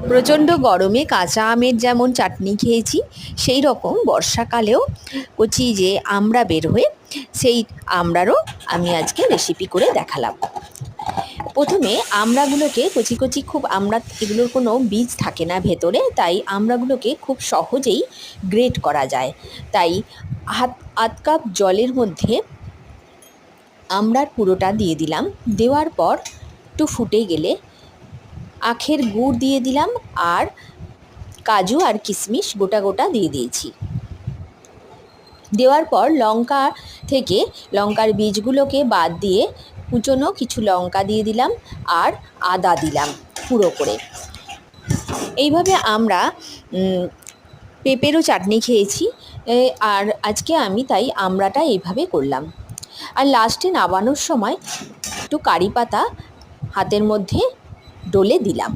প্রচণ্ড গরমে কাঁচা আমের যেমন চাটনি খেয়েছি, সেই রকম বর্ষাকালেও কচি যে আমড়া বের হয়ে, সেই আমড়ারও আমি আজকে রেসিপি করে দেখালাম। প্রথমে আমড়াগুলোকে কচি কচি, খুব আমড়া এগুলোর কোনো বীজ থাকে না ভেতরে, তাই আমড়াগুলোকে খুব সহজেই গ্রেট করা যায়। তাই আধ কাপ জলের মধ্যে আমড়ার পুরোটা দিয়ে দিলাম। দেওয়ার পর একটু ফুটে গেলে আখের গুড় দিয়ে দিলাম, আর কাজু আর কিশমিশ গোটা গোটা দিয়ে দিয়েছি। দেওয়ার পর লঙ্কা থেকে লঙ্কার বীজগুলোকে বাদ দিয়ে কুচনো কিছু লঙ্কা দিয়ে দিলাম, আর আদা দিলাম পুরো করে। এইভাবে আমরা পেঁপেরও চাটনি খেয়েছি, আর আজকে আমি তাই আমড়াটা এইভাবে করলাম। আর লাস্টে নামানোর সময় একটু কারি পাতা হাতের মধ্যে ডলে দিলাম।